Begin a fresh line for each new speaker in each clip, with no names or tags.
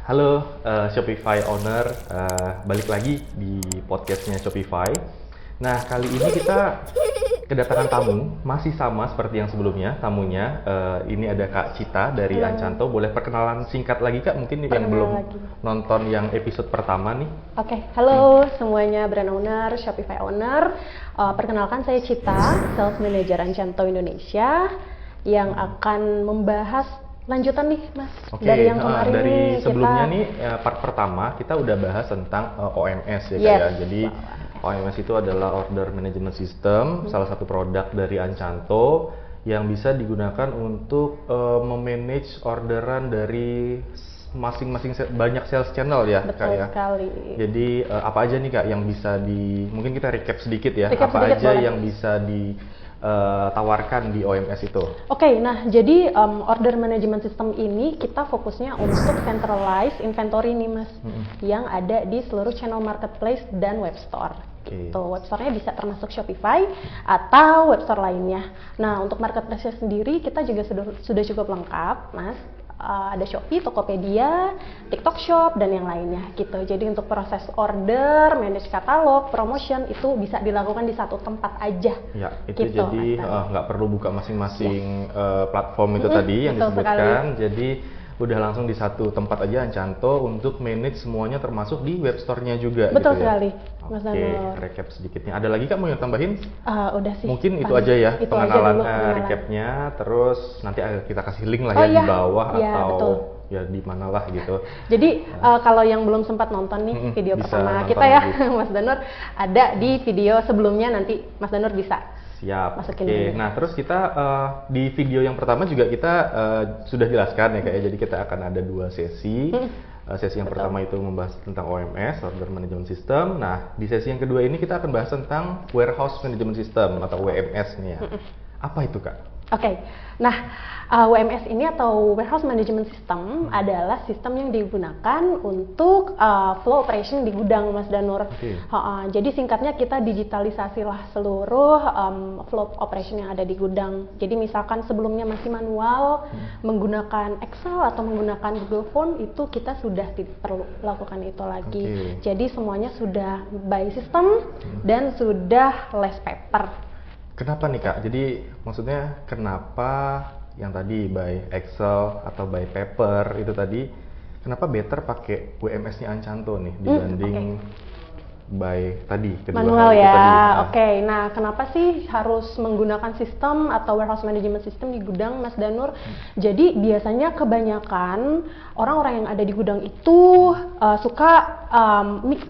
Halo Shopify owner, balik lagi di podcastnya Shopify. Nah, kali ini kita kedatangan tamu, masih sama seperti yang sebelumnya tamunya. Ini ada Kak Cita dari Ancanto. Boleh perkenalan singkat lagi Kak, mungkin yang belum nonton yang episode pertama nih.
Oke, halo semuanya brand owner, Shopify owner. Perkenalkan saya Cita, Sales Manager Ancanto Indonesia yang akan membahas lanjutan nih Mas.
Oke,
dari yang kemarin
dari sebelumnya
kita...
nih part pertama kita udah bahas tentang OMS ya Kak
Yes.
ya. Jadi OMS itu adalah Order Management System, salah satu produk dari Ancanto yang bisa digunakan untuk memanage orderan dari masing-masing banyak sales channel ya Kak
Betul
ya.
sekali.
Jadi apa aja nih Kak yang bisa mungkin kita recap sedikit ya,
Recap
apa
sedikit,
aja
boleh.
yang bisa ditawarkan di OMS itu.
Oke, nah jadi order management system ini kita fokusnya untuk centralized inventory nih Mas, yang ada di seluruh channel marketplace dan web store. Gitu. Web store-nya bisa termasuk Shopify atau web store lainnya. Nah, untuk marketplace sendiri kita juga sudah cukup lengkap, Mas. Ada Shopee, Tokopedia, TikTok Shop, dan yang lainnya gitu. Jadi untuk proses order, manage katalog, promotion itu bisa dilakukan di satu tempat aja.
Ya, itu
gitu,
jadi nggak perlu buka masing-masing platform itu tadi yang
betul
disebutkan. Jadi udah langsung di satu tempat aja Ancanto untuk manage semuanya termasuk di web store-nya juga.
Betul
gitu ya.
sekali, Mas
Oke,
Danur.
recap sedikitnya. Ada lagi Kak mau yang tambahin?
Udah sih.
Mungkin itu aja ya
Itu
pengenalan
aja dulu,
recapnya. Terus nanti kita kasih link lah
Oh
ya
iya,
di bawah
iya,
atau
betul.
ya di mana lah gitu.
Jadi kalau yang belum sempat nonton nih video
bisa
pertama
nonton
kita ya,
lagi.
Mas Danur, ada di video sebelumnya, nanti Mas Danur bisa
Siap.
masukin
Oke.
dulu.
Nah, terus kita di video yang pertama juga kita sudah jelaskan ya Kak ya. Jadi kita akan ada dua sesi. Sesi yang pertama itu membahas tentang OMS, Order Management System. Nah, di sesi yang kedua ini kita akan bahas tentang Warehouse Management System atau WMS nih ya. Apa itu Kak?
Oke, nah WMS ini atau Warehouse Management System adalah sistem yang digunakan untuk flow operation di gudang, Mas Danur.
Oke.
Jadi singkatnya kita digitalisasilah seluruh flow operation yang ada di gudang. Jadi misalkan sebelumnya masih manual, menggunakan Excel atau menggunakan Google Form, itu kita sudah tidak perlu lakukan itu lagi.
Oke.
Jadi semuanya sudah by system dan sudah less paper.
Kenapa nih Kak? Jadi maksudnya kenapa yang tadi by Excel atau by paper itu tadi, kenapa better pakai WMS-nya Ancanto nih dibanding by tadi kedua
Manual
hal itu
ya.
tadi? Nah,
Oke, nah kenapa sih harus menggunakan sistem atau warehouse management system di gudang, Mas Danur? Jadi biasanya kebanyakan orang-orang yang ada di gudang itu suka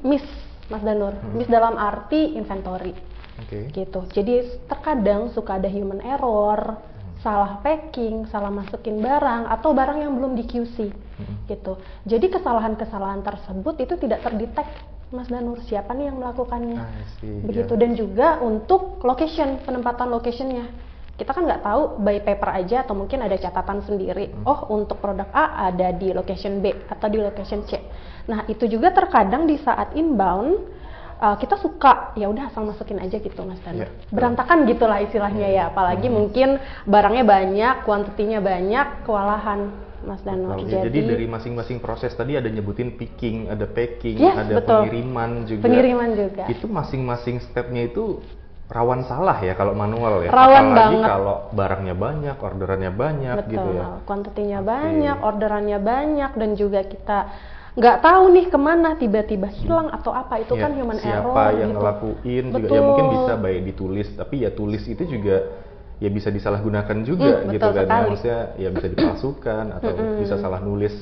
miss, Mas Danur. Miss dalam arti inventory.
Oke.
Gitu. Jadi terkadang suka ada human error, salah packing, salah masukin barang atau barang yang belum di QC. Gitu. Jadi kesalahan-kesalahan tersebut itu tidak terdetek, Mas Danur, siapa nih yang melakukannya.
I see,
Begitu.
ya.
Dan juga untuk location, penempatan locationnya. Kita kan nggak tahu by paper aja atau mungkin ada catatan sendiri. Oh, untuk produk A ada di location B atau di location C. Nah, itu juga terkadang di saat inbound kita suka ya udah asal masukin aja gitu, Mas Danur.
Iya.
Berantakan gitulah istilahnya ya, apalagi mungkin barangnya banyak, kuantitinya banyak, kewalahan, Mas Danur.
Betul, ya, jadi dari masing-masing proses tadi ada nyebutin picking, ada packing,
Yes,
ada
betul.
pengiriman juga.
Pengiriman juga.
Itu masing-masing stepnya itu rawan salah ya kalau manual ya.
Rawan
Apalagi
banget.
kalau barangnya banyak, orderannya banyak
Betul,
gitu ya.
kuantitinya
Oke.
banyak, orderannya banyak, dan juga kita nggak tahu nih kemana tiba-tiba hilang atau apa, itu
Ya,
kan human
siapa
error
yang
gitu.
ngelakuin juga
Betul.
ya mungkin bisa baik ditulis, tapi ya tulis itu juga ya bisa disalahgunakan juga gitu
betul
kan ya.
sekali.
Maksudnya ya bisa dipalsukan atau bisa salah nulis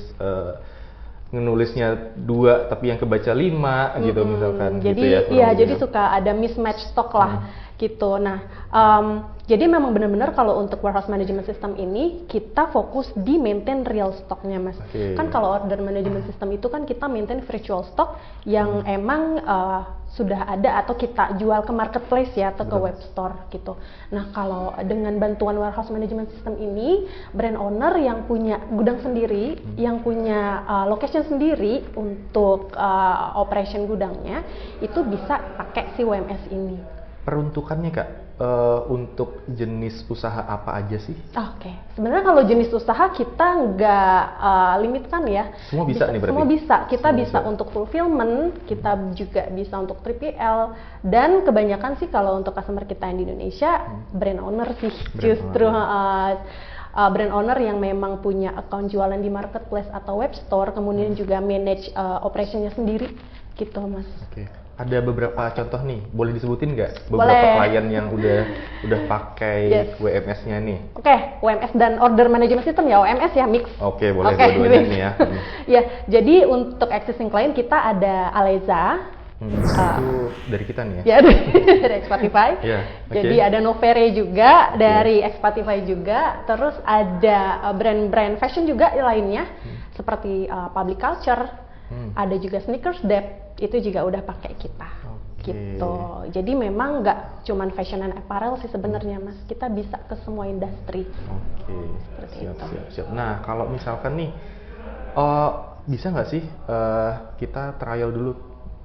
nulisnya 2 tapi yang kebaca 5 gitu misalkan
Jadi
gitu ya. kurang
iya,
lebih
jadi
ya.
suka ada mismatch stock lah gitu. Nah, jadi memang benar-benar kalau untuk warehouse management system ini kita fokus di maintain real stocknya, Mas.
Oke.
Kan kalau order management system itu kan kita maintain virtual stock yang emang sudah ada atau kita jual ke marketplace ya atau ke web store gitu. Nah, kalau dengan bantuan warehouse management system ini, brand owner yang punya gudang sendiri, yang punya location sendiri untuk operation gudangnya, itu bisa pakai si WMS ini.
peruntukannya Kak, untuk jenis usaha apa aja sih?
Oke, sebenarnya kalau jenis usaha kita nggak limitkan ya.
Semua bisa nih berarti?
Semua bisa. Kita
Semua
bisa untuk fulfillment, kita juga bisa untuk 3PL, dan kebanyakan sih kalau untuk customer kita yang di Indonesia, brand owner sih. Justru brand owner yang memang punya account jualan di marketplace atau web store, kemudian juga manage operationnya sendiri, gitu Mas.
Oke. Ada beberapa contoh nih, boleh disebutin nggak beberapa
Boleh.
klien yang udah pakai
Yes.
WMS-nya nih?
Oke, WMS dan order management system ya, OMS ya, mix.
Oke, boleh
Oke,
dua-duanya
mix.
nih ya.
Ya, jadi untuk existing client kita ada Aleza.
Itu dari kita nih ya?
Ya, dari Xpatify.
Iya, oke.
Jadi ada Novere juga, dari Xpatify juga. Terus ada brand-brand fashion juga lainnya, seperti Public Culture. Ada juga Sneakers Dep, itu juga udah pakai kita.
Oke.
Gitu. Jadi memang nggak cuman fashion and apparel sih sebenarnya Mas. Kita bisa ke semua industri.
Oke,
Seperti
siap,
itu.
siap, siap. Nah, kalau misalkan nih, bisa nggak sih kita trial dulu?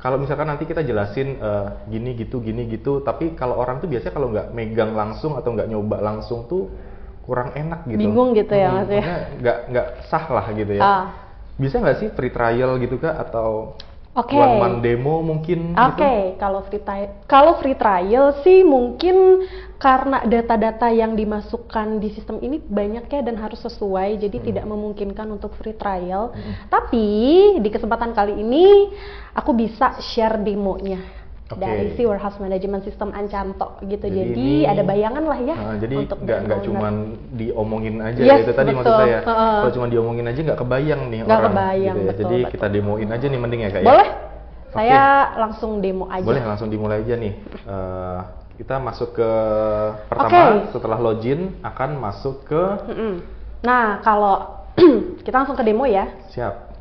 Kalau misalkan nanti kita jelasin gini gitu, tapi kalau orang tuh biasanya kalau nggak megang langsung atau nggak nyoba langsung tuh kurang enak gitu.
Bingung gitu ya, Mas ya?
Maksudnya nggak sah lah gitu ya. Bisa nggak sih free trial gitu Kak, atau
Oke.
one month demo mungkin gitu?
Oke, kalau free trial sih mungkin karena data-data yang dimasukkan di sistem ini banyak ya dan harus sesuai, jadi tidak memungkinkan untuk free trial. Tapi di kesempatan kali ini aku bisa share demonya
Oke.
dari si warehouse management system Ancanto gitu.
Jadi
Jadi
ini-
ada bayangan lah ya
Jadi
untuk
nggak
brand owner.
cuman diomongin aja
Yes,
itu tadi maksud
betul.
saya. Kalau cuma diomongin aja nggak kebayang nih
Nggak
orang.
kebayang,
gitu ya.
betul,
Jadi
betul.
kita demoin aja nih mending ya Kak ya.
Boleh?
Oke.
Saya langsung demo aja.
Boleh langsung dimulai aja nih. Kita masuk ke pertama setelah login akan masuk ke
Nah, kalau kita langsung ke demo ya.
siap.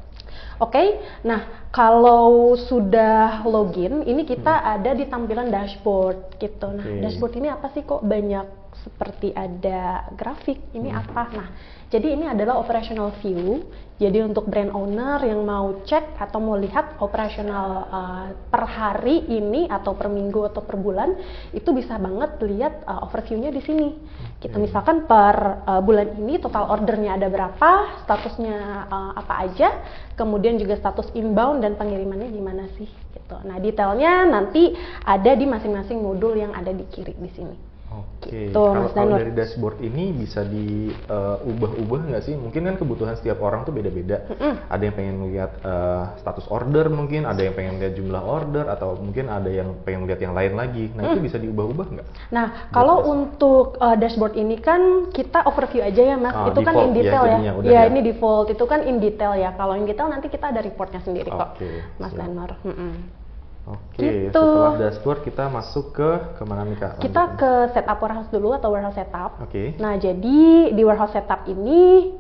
Oke, nah kalau sudah login, ini kita ada di tampilan dashboard gitu. Nah,
Oke.
dashboard ini apa sih kok banyak seperti ada grafik? Ini apa? Nah, jadi ini adalah operational view. Jadi untuk brand owner yang mau cek atau mau lihat operasional per hari ini atau per minggu atau per bulan, itu bisa banget lihat overview-nya di sini. Gitu. Misalkan per bulan ini total ordernya ada berapa, statusnya apa aja, kemudian juga status inbound dan pengirimannya gimana sih. Gitu. Nah, detailnya nanti ada di masing-masing modul yang ada di kiri di sini.
Oke.
Gitu, Mas
Kalau
Danur.
dari dashboard ini bisa diubah-ubah nggak sih? Mungkin kan kebutuhan setiap orang tuh beda-beda. Ada yang pengen lihat status order mungkin, ada yang pengen lihat jumlah order, atau mungkin ada yang pengen lihat yang lain lagi. Nah itu bisa diubah-ubah nggak?
Nah, kalau untuk dashboard ini kan kita overview aja ya Mas, itu kan in
default ya
detail ya.
jadinya, udah
Ya,
ya.
ini default, itu kan in detail ya. Kalau in detail nanti kita ada reportnya sendiri kok,
Oke,
Mas
siap.
Danur.
Oke,
Gitu.
setelah dashboard kita masuk ke kemana nih Kak?
Kita
Lanjutnya.
ke setup warehouse dulu atau warehouse setup.
Oke.
Nah, jadi di warehouse setup ini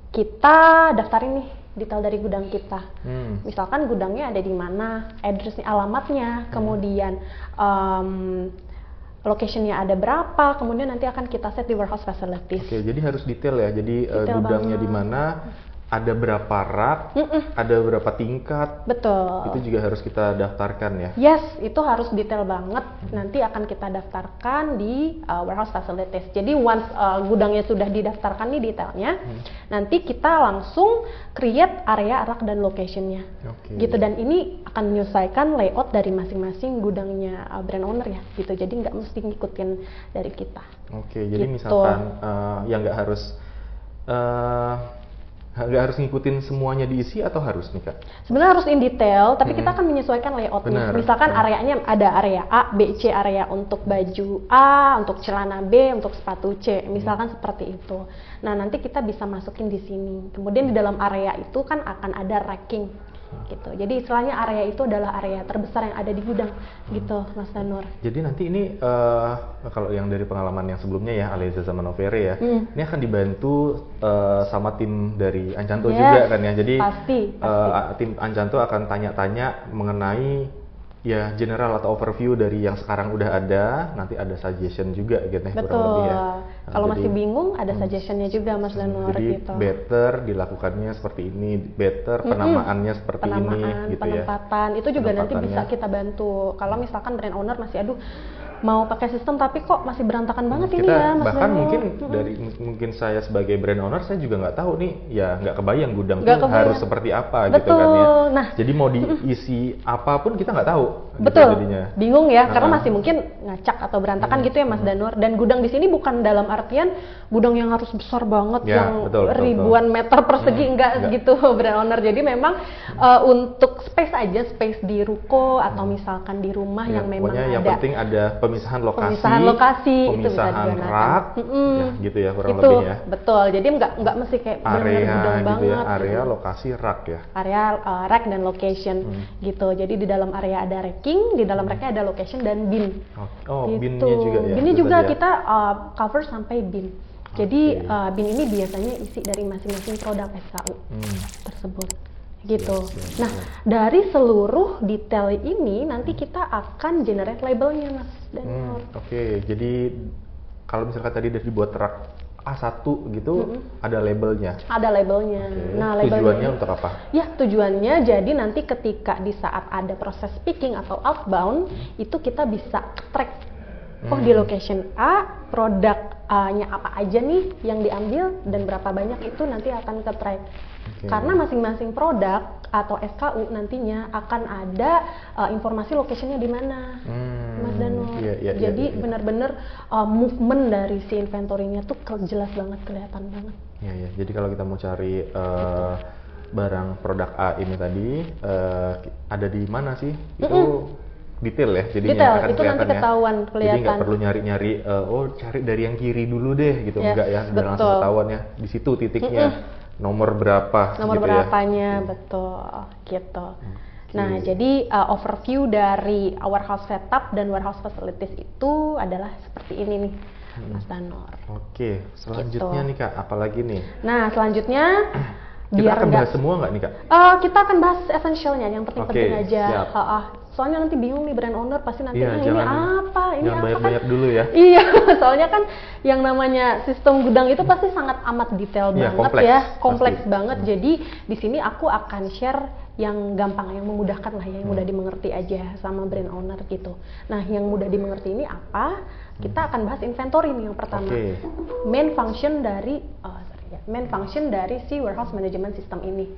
kita daftarin nih detail dari gudang kita. Misalkan gudangnya ada di mana, addressnya, alamatnya, kemudian locationnya ada berapa, kemudian nanti akan kita set di warehouse facilities.
Oke, jadi harus detail ya. Jadi
Detail
gudangnya
banget.
di mana, ada berapa rak, ada berapa tingkat,
Betul.
itu juga harus kita daftarkan ya.
Yes, itu harus detail banget. Nanti akan kita daftarkan di warehouse facilities. Jadi once gudangnya sudah didaftarkan nih detailnya, nanti kita langsung create area rak dan locationnya.
Oke.
Gitu, dan ini akan menyesuaikan layout dari masing-masing gudangnya brand owner ya. Gitu. Jadi nggak mesti ngikutin dari kita.
Oke, jadi
Gitu.
misalkan yang nggak harus ngikutin semuanya diisi atau harus nih Kak?
Sebenarnya harus in detail, tapi kita akan menyesuaikan layoutnya.
Benar.
Misalkan areanya ada area A, B, C, area untuk baju A, untuk celana B, untuk sepatu C. Misalkan seperti itu. Nah, nanti kita bisa masukin di sini. Kemudian di dalam area itu kan akan ada racking gitu. Jadi istilahnya area itu adalah area terbesar yang ada di gudang gitu, Mas Danur.
Jadi nanti ini kalau yang dari pengalaman yang sebelumnya ya, Aleza sama Novere ya, ini akan dibantu sama tim dari Ancanto
Yes,
juga kan ya. Jadi
pasti.
tim Ancanto akan tanya-tanya mengenai ya general atau overview dari yang sekarang udah ada. Nanti ada suggestion juga gitu ya, kurang
Betul.
lebih ya. Nah,
Kalau
jadi-
masih bingung, ada suggestionnya juga, Mas Danur
Jadi
gitu.
better dilakukannya seperti ini, better penamaannya seperti ini
Penamaan,
gitu ya.
penempatan itu juga nanti bisa
Penempatannya.
kita bantu. Kalau misalkan brand owner masih aduh mau pakai sistem tapi kok masih berantakan banget ini
kita
ya Mas
bahkan
Danu.
mungkin saya sebagai brand owner saya juga nggak tahu nih, ya nggak kebayang gudang
Nggak
tuh
kebayang.
harus seperti apa gitu
Betul.
kan ya.
Nah,
jadi mau diisi apapun kita nggak tahu gitu
betul,
jadinya.
bingung ya, karena
Nah.
masih mungkin ngacak atau berantakan gitu ya Mas Danur. Dan gudang di sini bukan dalam artian gudang yang harus besar banget,
Ya,
yang
betul.
ribuan meter persegi, enggak
enggak.
gitu brand owner. Jadi memang untuk space aja, space di ruko atau misalkan di rumah
Ya,
yang memang
pokoknya yang
ada
penting ada pemisahan lokasi,
itu bisa
pemisahan
digunakan.
rak, ya, gitu ya kurang
Itu
lebih ya.
betul. Jadi nggak mesti kayak benar-benar
Area
gudang
gitu
banget.
ya, area lokasi rak ya.
Area rack dan location gitu. Jadi di dalam area ada racking, di dalam racknya ada location dan bin.
Oh,
Gitu.
binnya juga ya.
Binnya
itu
juga
tadi ya.
kita cover sampai bin. Jadi
Oke.
bin ini biasanya isi dari masing-masing produk SKU tersebut. Gitu.
Siap,
Nah, dari seluruh detail ini nanti kita akan generate labelnya, Mas Danur.
Oke, jadi kalau misalkan tadi udah dibuat rak A1 gitu, ada labelnya.
Ada labelnya.
Oke.
Nah, labelnya
Tujuannya
ini-
untuk apa?
Ya, tujuannya jadi nanti ketika di saat ada proses picking atau outbound, itu kita bisa track. Oh, di location A, produk-nya apa aja nih yang diambil dan berapa banyak itu nanti akan ke track.
Oke.
Karena masing-masing produk atau SKU nantinya akan ada informasi location-nya di mana, Mas Danur.
Iya,
Jadi benar-benar movement dari si inventory-nya tuh jelas banget, kelihatan banget.
Iya, iya. Jadi kalau kita mau cari barang produk A ini tadi ada di mana sih? Itu detail ya, jadinya
Detail,
akan
itu nanti
kelihatan ya.
ketahuan,
Jadi
kelihatan.
nggak perlu nyari-nyari, cari dari yang kiri dulu deh gitu,
Yes,
enggak ya, udah langsung
betul.
ketahuan ya. Di situ titiknya, nomor berapa
Nomor
gitu
berapanya, betul, gitu. Nah, jadi overview dari warehouse setup dan warehouse facilities itu adalah seperti ini nih, Mas Danur.
ya. Oke, selanjutnya nih Kak, apalagi nih?
Nah, selanjutnya
Kita
biar
akan
nggak
bahas semua nggak nih Kak?
kita akan bahas essentialnya, yang penting-penting
Oke,
aja.
siap.
Soalnya nanti bingung nih brand owner pasti nanti
Iya,
ini
jangan
apa
banyak-banyak
kan?
dulu ya.
Iya, soalnya kan yang namanya sistem gudang itu pasti sangat amat detail
Iya,
banget
kompleks,
ya, kompleks
pasti.
banget. Jadi di sini aku akan share yang gampang, yang memudahkan lah, yang mudah dimengerti aja sama brand owner gitu. Nah, yang mudah dimengerti ini apa? Kita akan bahas inventory nih yang pertama.
Oke.
Main function dari main function dari si warehouse management system ini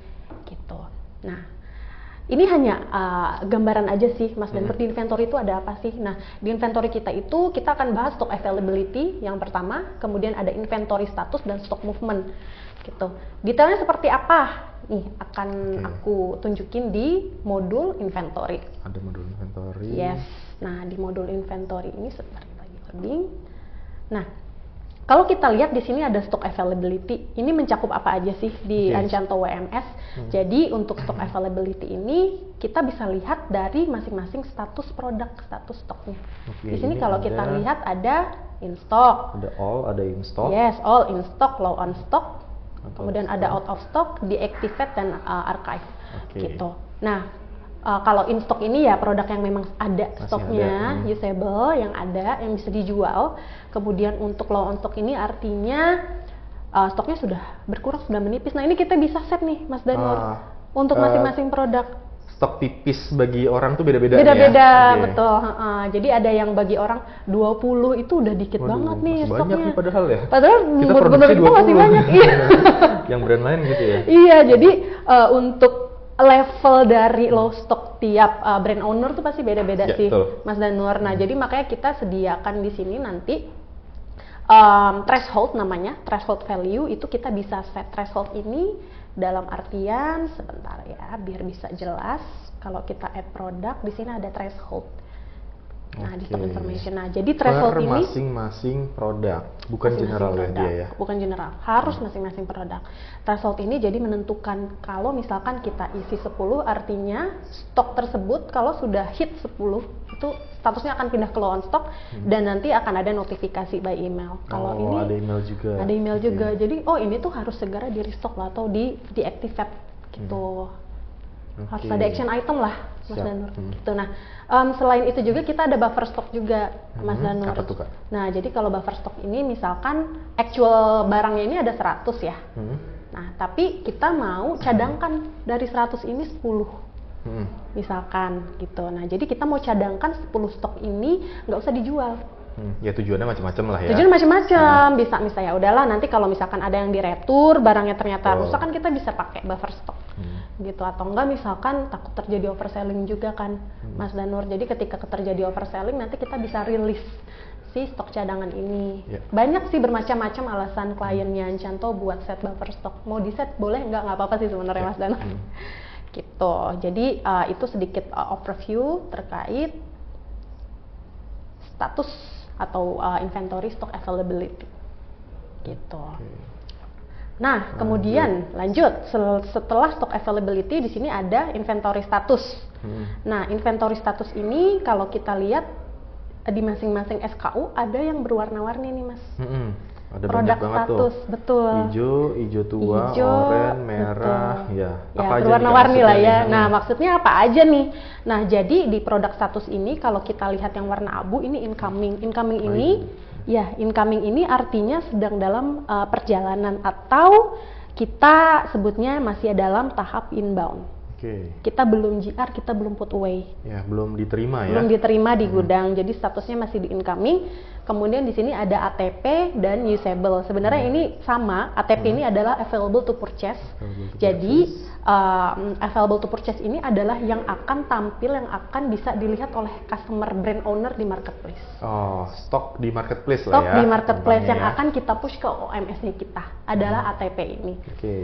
gitu. Nah, ini hanya gambaran aja sih, Mas Dan. Di inventory itu ada apa sih? Nah, di inventory kita itu kita akan bahas stock availability yang pertama, kemudian ada inventory status dan stock movement gitu. Detailnya seperti apa? Nih akan aku tunjukin di modul inventory.
Ada modul inventory.
Yes. Nah, di modul inventory ini sebentar lagi loading. Nah, kalau kita lihat di sini ada stock availability. Ini mencakup apa aja sih di Anchanto WMS? Jadi untuk stock availability ini kita bisa lihat dari masing-masing status produk, status stoknya. Di sini kalau kita lihat ada in stock.
Ada all, ada in stock.
Yes, all in stock, low on stock. Kemudian ada out of stock, deactivate dan archive. Gitu. Nah, kalau in stock ini ya produk yang memang ada stoknya, usable, yang ada, yang bisa dijual. Kemudian untuk low on stock ini artinya stoknya sudah berkurang, sudah menipis. Nah, ini kita bisa set nih, Mas Danur, untuk masing-masing produk.
Stok tipis bagi orang tuh beda-beda
Beda-beda,
ya?
betul. Jadi ada yang bagi orang 20 itu udah dikit banget nih
masih
stoknya.
banyak nih padahal ya.
Padahal
kita
bener-bener
produksi
kita masih
20.
banyak. Iya.
Yang brand lain gitu ya.
Iya, jadi untuk level dari low stock tiap brand owner tuh pasti beda-beda
Ya,
sih,
betul.
Mas Danur. Nah, jadi makanya kita sediakan di sini nanti threshold namanya, threshold value itu kita bisa set threshold ini dalam artian sebentar ya, biar bisa jelas. Kalau kita add produk di sini ada threshold. Nah, di stock information. Nah, jadi threshold ini
masing-masing produk, bukan
masing-masing
general ya
produk,
dia ya.
bukan general, harus masing-masing produk. Threshold ini jadi menentukan kalau misalkan kita isi 10 artinya stok tersebut kalau sudah hit 10 itu statusnya akan pindah ke low on stock dan nanti akan ada notifikasi by email. Kalau ini
ada email juga.
ada email juga. Jadi ini tuh harus segera di restock lah atau di deactivate gitu. Harus ada action item lah, Mas Danur. Gitu. Nah, selain itu juga kita ada buffer stock juga, Mas Danur.
Apa tuh, Kak?
Nah, jadi kalau buffer stock ini misalkan actual barangnya ini ada 100 ya. Nah, tapi kita mau cadangkan dari 100 ini 10. misalkan gitu. Nah, jadi kita mau cadangkan 10 stok ini nggak usah dijual.
Ya tujuannya macam-macam lah ya.
Tujuan macam-macam, bisa misalnya ya udahlah nanti kalau misalkan ada yang diretur, barangnya ternyata rusak kan kita bisa pakai buffer stok. Gitu, atau enggak misalkan takut terjadi overselling juga kan, Mas Danur. Jadi ketika terjadi overselling nanti kita bisa rilis si stok cadangan ini. Banyak sih bermacam-macam alasan kliennya Enchanto buat set buffer stok. Mau di set boleh nggak apa-apa sih sebenarnya Mas Danur. Gitu. Jadi itu sedikit overview terkait status atau inventory stock availability gitu. Nah, kemudian lanjut setelah stock availability di sini ada inventory status. Nah, inventory status ini kalau kita lihat di masing-masing SKU ada yang berwarna-warni nih, Mas.
Ada
produk
banyak banget
status,
tuh.
betul.
Hijau tua, oranye, merah,
betul.
ya.
Ya,
Apa aja
berwarna-warni lah ya.
nih?
Nah, maksudnya apa aja nih? Nah, jadi di produk status ini kalau kita lihat yang warna abu ini incoming. Incoming ini artinya sedang dalam perjalanan atau kita sebutnya masih dalam tahap inbound. Kita belum GR, kita belum put away.
Ya, belum diterima ya.
Belum diterima di gudang. Jadi statusnya masih di incoming. Kemudian di sini ada ATP dan usable. Sebenarnya ini sama. ATP ini adalah available to purchase. Jadi available to purchase ini adalah yang akan tampil, yang akan bisa dilihat oleh customer brand owner di marketplace.
Oh, stok di marketplace
Stok
lah ya.
di marketplace yang
ya.
akan kita push ke OMS-nya kita adalah ATP ini.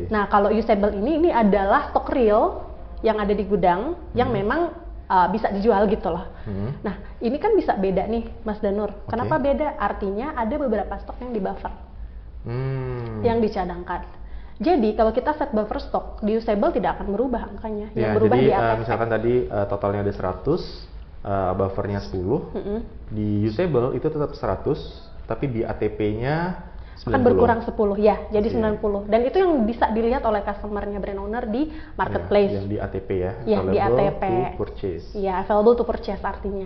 Nah,
kalau usable ini adalah stok real yang ada di gudang yang memang bisa dijual gitu loh. Nah, ini kan bisa beda nih Mas Danur. Kenapa beda? Artinya ada beberapa stok yang di buffer, yang dicadangkan. Jadi kalau kita set buffer stok, di usable tidak akan merubah angkanya. Yang berubah
jadi,
di ATP.
misalkan tadi totalnya ada 100, buffernya 10, di usable itu tetap 100, tapi di ATP-nya 90.
Akan berkurang 10 ya, jadi 90. Dan itu yang bisa dilihat oleh customer-nya brand owner di marketplace.
Yang di ATP ya,
ya di ATP.
To purchase.
Ya, available to purchase artinya.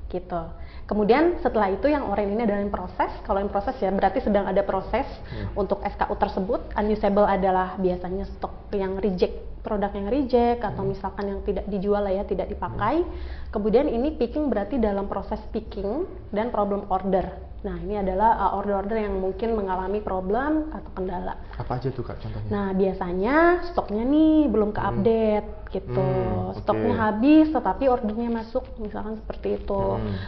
Gitu. Kemudian setelah itu yang oranye ini adalah yang proses. Kalau yang proses ya berarti sedang ada proses untuk SKU tersebut. Unusable adalah biasanya stok yang reject, produk yang reject atau misalkan yang tidak dijual lah ya, tidak dipakai. Kemudian ini picking berarti dalam proses picking dan problem order. Nah, ini adalah order-order yang mungkin mengalami problem atau kendala.
Apa aja tuh Kak contohnya?
Nah, biasanya stoknya nih belum ke-update gitu. Stoknya habis tetapi ordernya masuk, misalkan seperti itu.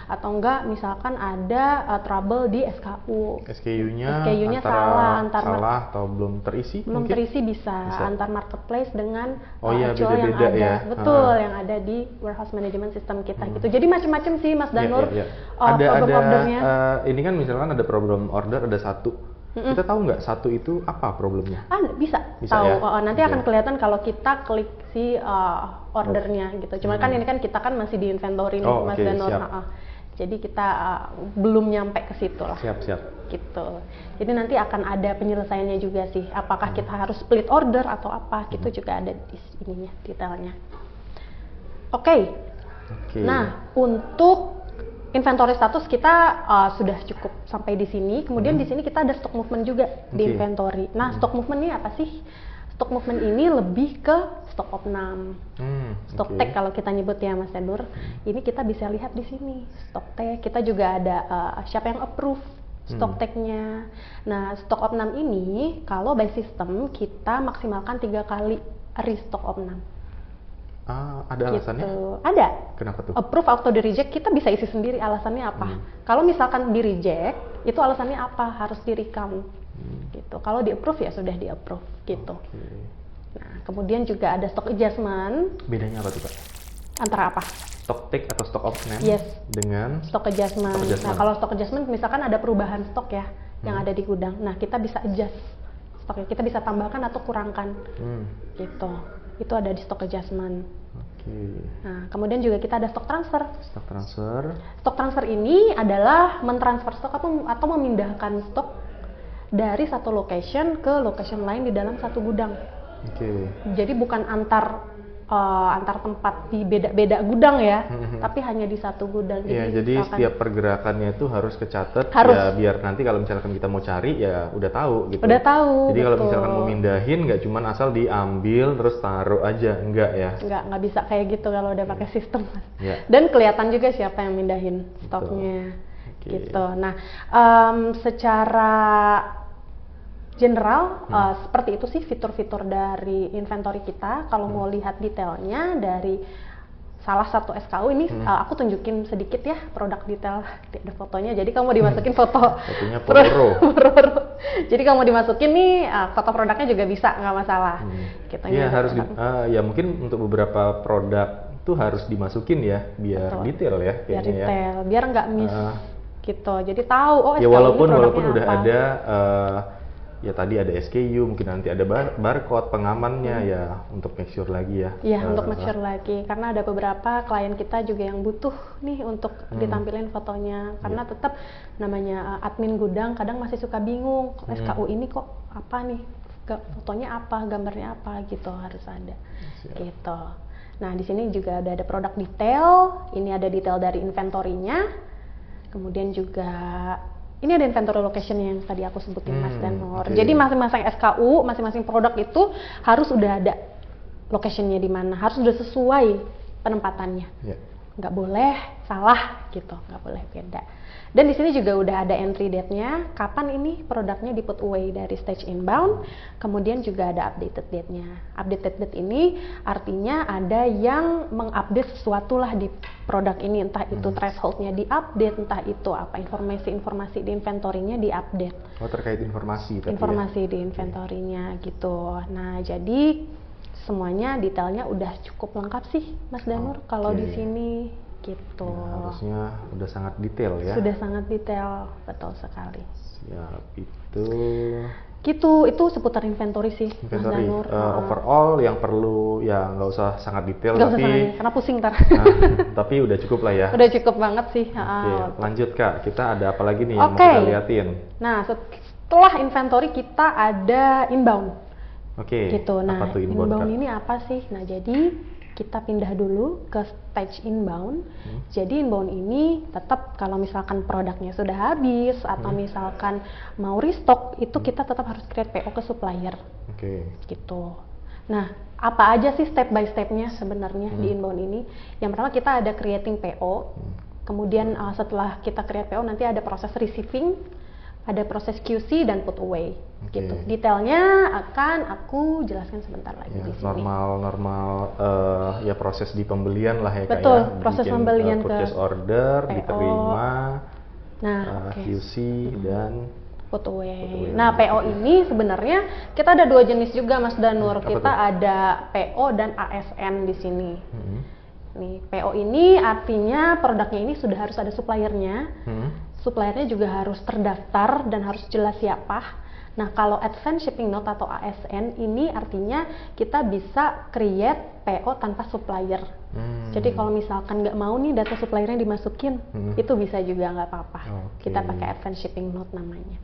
Atau enggak misalkan ada trouble di SKU. SKU-nya salah
atau belum terisi?
Belum terisi bisa antar marketplace dengan
beda-beda
yang ada.
ya.
Betul, yang ada di warehouse management system kita gitu. Jadi macam-macam sih Mas Danur.
Ada
ordernya.
Ini kan misalkan ada problem order ada satu. Kita tahu nggak satu itu apa problemnya?
Bisa tahu.
Ya?
Nanti akan kelihatan kalau kita klik si ordernya gitu. Cuma kan ini kan kita kan masih di inventory nih Mas Danur. Jadi kita belum nyampe ke situ lah.
Siap.
Gitu. Jadi nanti akan ada penyelesaiannya juga sih. Apakah kita harus split order atau apa? Gitu juga ada di ininya detailnya. Oke. Nah, untuk inventory status kita sudah cukup sampai di sini. Kemudian di sini kita ada stock movement juga di inventory. Nah, stock movement ini apa sih? Stock movement ini lebih ke stock opnam. Stock tag kalau kita nyebut ya Mas Danur. Ini kita bisa lihat di sini. Stock tag, kita juga ada siapa yang approve stock tag-nya. Nah, stock opnam ini kalau by system kita maksimalkan 3 kali restock opnam.
Ada alasannya?
Ada.
Kenapa tuh?
Approve atau di reject kita bisa isi sendiri alasannya apa. Kalau misalkan di reject itu alasannya apa, harus di recount gitu. Kalau di approve ya sudah di approve gitu. Nah, kemudian juga ada stock adjustment.
Bedanya apa tuh Kak?
Antara apa?
Stock take atau stock option dengan
stock adjustment. Nah, kalau stock adjustment misalkan ada perubahan stok ya yang ada di gudang. Nah, kita bisa adjust stoknya, kita bisa tambahkan atau kurangkan gitu. Itu ada di stock adjustment. Nah, kemudian juga kita ada stock transfer. Stock transfer ini adalah mentransfer stok atau memindahkan stok dari satu location ke location lain di dalam satu gudang. Jadi bukan antar antar tempat di beda-beda gudang ya, tapi hanya di satu gudang.
Iya, jadi setiap pergerakannya itu harus kecatat
Harus.
ya, biar nanti kalau misalkan kita mau cari ya udah tahu gitu.
Udah tahu.
Jadi kalau
betul.
misalkan mau mindahin nggak cuman asal diambil terus taruh aja, enggak ya.
Nggak bisa kayak gitu kalau udah pakai sistem.
Iya.
Dan kelihatan juga siapa yang mindahin stoknya.
Oke.
Gitu. Nah, secara general seperti itu sih fitur-fitur dari inventory kita. Kalau mau lihat detailnya dari salah satu SKU ini, aku tunjukin sedikit ya produk detail, ada fotonya. Jadi kamu dimasukin foto.
Fotonya Pororo.
Jadi kamu dimasukin nih foto produknya juga bisa, nggak masalah. Gitu,
Iya, harus ya mungkin untuk beberapa produk tuh harus dimasukin ya biar
Betul.
detail ya
biar
kayaknya ya.
detail, biar nggak miss gitu. Jadi tahu
Ya
SKU ini
walaupun
produknya
udah
apa.
ada ya tadi ada SKU, mungkin nanti ada barcode pengamannya ya untuk make sure lagi ya.
Iya, untuk make sure lagi, karena ada beberapa klien kita juga yang butuh nih untuk ditampilin fotonya, karena tetap namanya admin gudang kadang masih suka bingung, SKU ini kok apa nih, fotonya apa, gambarnya apa gitu, harus ada. Gitu. Nah, di sini juga ada produk detail, ini ada detail dari inventory-nya, kemudian juga ini ada inventory location yang tadi aku sebutin Mas Danur. Jadi masing-masing SKU, masing-masing produk itu harus udah ada locationnya di mana, harus udah sesuai penempatannya. Nggak boleh salah gitu, nggak boleh beda. Dan di sini juga udah ada entry date-nya, kapan ini produknya di put away dari stage inbound, kemudian juga ada updated date-nya. Updated date ini artinya ada yang mengupdate sesuatu lah di produk ini, entah itu threshold-nya di-update, entah itu apa informasi-informasi di inventory-nya di-update.
Oh, terkait informasi tadi
Informasi di inventory-nya gitu. Nah, jadi semuanya detailnya udah cukup lengkap sih Mas Danur kalau di sini gitu.
Ya, harusnya udah sangat detail ya.
Sudah sangat detail, betul sekali.
Siap, itu
Gitu, itu seputar inventory sih Mas
inventory.
Danur.
Overall yang perlu ya nggak usah sangat detail,
Nggak usah
tapi
sangat, karena pusing ntar.
tapi udah cukup lah ya.
Udah cukup banget sih.
Oke, lanjut Kak, kita ada apa lagi nih yang mau
Oke.
kita liatin?
Nah, setelah inventory kita ada inbound.
Oke,
Gitu. Nah,
apa tuh inbound, Kak?
ini apa sih? Nah, jadi kita pindah dulu ke stage inbound. Jadi inbound ini tetap kalau misalkan produknya sudah habis atau misalkan mau restock, itu kita tetap harus create PO ke supplier.
Oke.
Gitu. Nah, apa aja sih step by stepnya sebenarnya di inbound ini? Yang pertama kita ada creating PO. Kemudian setelah kita create PO nanti ada proses receiving, ada proses QC dan put away. Gitu. Detailnya akan aku jelaskan sebentar lagi di sini.
Normal ya proses di pembelian lah ya Kak.
Betul,
ya.
proses
Bikin,
pembelian
purchase
ke
order,
PO.
diterima,
Nah,
QC dan
put away. Nah, PO ini sebenarnya kita ada dua jenis juga Mas Danur.
Apa
Kita
tuh?
ada PO dan ASN di sini. Nih, PO ini artinya produknya ini sudah harus ada suppliernya. Suppliernya juga harus terdaftar dan harus jelas siapa. Nah, kalau Advance Shipping Note atau ASN ini artinya kita bisa create PO tanpa supplier. Jadi kalau misalkan nggak mau nih data suppliernya dimasukin, itu bisa juga nggak apa-apa. Kita pakai Advance Shipping Note namanya.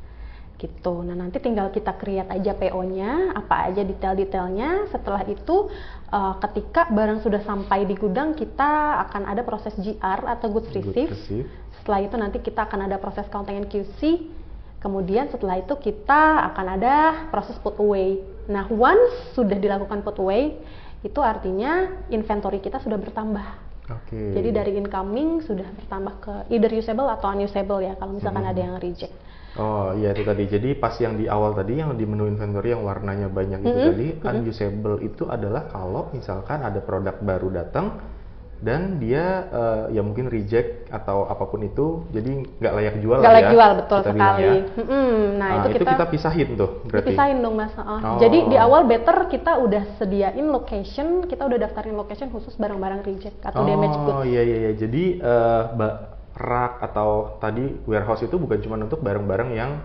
Gitu. Nah, nanti tinggal kita create aja PO-nya, apa aja detail-detailnya. Setelah itu, ketika barang sudah sampai di gudang, kita akan ada proses GR atau Goods Receive. Setelah itu nanti kita akan ada proses counting and QC. Kemudian setelah itu kita akan ada proses put away. Nah, once sudah dilakukan put away, itu artinya inventory kita sudah bertambah. Jadi dari incoming sudah bertambah ke either usable atau unusable ya, kalau misalkan ada yang reject.
Oh iya, itu tadi. Jadi pas yang di awal tadi yang di menu inventory yang warnanya banyak itu tadi, unusable itu adalah kalau misalkan ada produk baru datang dan dia ya mungkin reject atau apapun itu, jadi nggak layak jual
Nggak layak
ya,
jual, betul
kita
sekali.
bilang ya.
Nah,
itu kita pisahin tuh berarti.
Dipisahin dong Mas. Jadi di awal better kita udah sediain location, kita udah daftarin location khusus barang-barang reject atau damage goods.
Oh iya. Jadi rak atau tadi warehouse itu bukan cuma untuk barang-barang yang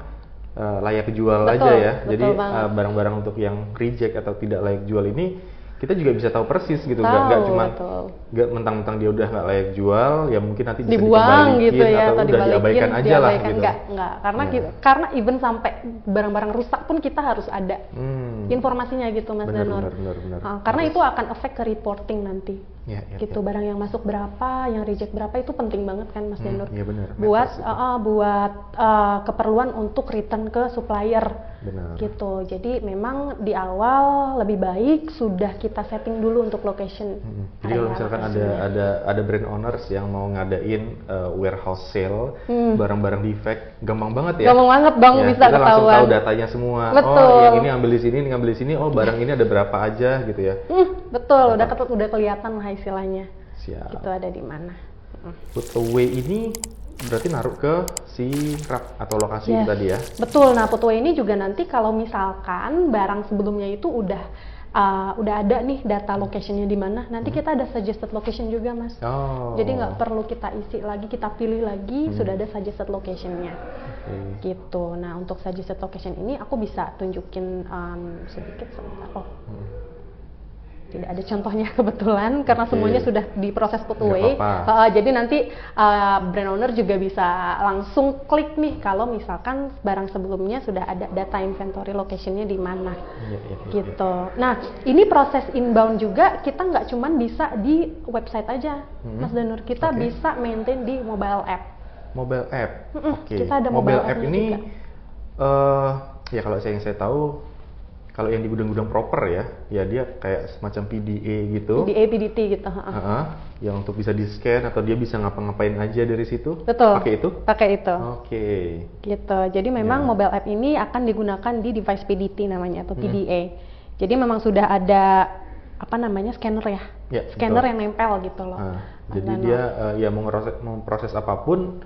layak jual
Betul,
aja ya.
betul
Jadi
banget.
barang-barang untuk yang reject atau tidak layak jual ini kita juga bisa tahu persis gitu,
Tahu,
nggak cuma
betul.
nggak mentang-mentang dia udah nggak layak jual, ya mungkin nanti bisa
Dibuang gitu ya,
atau udah
dibalikin,
diabaikan aja lah
diabaikan.
gitu.
Enggak, karena
Ya.
karena even sampai barang-barang rusak pun kita harus ada informasinya gitu Mas Danur.
Benar.
Karena itu akan efek ke reporting nanti.
Ya,
Gitu, barang yang masuk berapa, yang reject berapa, itu penting banget kan Mas Danur.
Iya benar.
Buat
Meters itu.
buat keperluan untuk return ke supplier.
Benar.
Gitu. Jadi memang di awal lebih baik sudah kita setting dulu untuk location.
Jadi kalau misalkan ada brand owners yang mau ngadain warehouse sale barang-barang defect, gampang banget ya.
Gampang banget Bang,
Ya,
bisa
kita langsung
ketahuan.
tahu datanya semua.
Betul.
Oh, yang ini ambil di sini, ini ambil di sini. Oh, barang ini ada berapa aja gitu ya.
Betul, udah kelihatan lah istilahnya.
Siap.
Itu ada di mana.
Put away ini berarti naruh ke si rak atau lokasi
Yes.
itu tadi ya.
Betul. Nah, put away ini juga nanti kalau misalkan barang sebelumnya itu udah ada nih data locationnya di mana, nanti kita ada suggested location juga Mas.
Oh.
Jadi nggak perlu kita isi lagi, kita pilih lagi, sudah ada suggested locationnya.
Oke.
Gitu. Nah, untuk suggested location ini aku bisa tunjukin sedikit sebentar. Tidak ada contohnya kebetulan karena
Oke.
semuanya sudah diproses put
Nggak
away.
apa-apa.
Jadi nanti brand owner juga bisa langsung klik nih kalau misalkan barang sebelumnya sudah ada data inventory locationnya di mana.
Iya.
Gitu. Nah, ini proses inbound juga kita nggak cuman bisa di website aja, Mas Danur. Kita
Oke.
bisa maintain di mobile app.
Mobile app. Oke.
Kita ada
Mobile
mobile
app
app-nya
ini
juga.
ya kalau yang saya tahu, kalau yang di gudang-gudang proper ya dia kayak semacam PDA gitu.
Di PDT gitu.
Yang untuk bisa di-scan atau dia bisa ngapa-ngapain aja dari situ.
Betul.
Pakai itu?
Pakai itu.
Oke.
Gitu. Jadi memang mobile app ini akan digunakan di device PDT namanya atau PDA. Jadi memang sudah ada scanner ya.
Ya,
Scanner
betul.
yang nempel gitu loh.
Jadi
Dan
dia ya mau memproses apapun,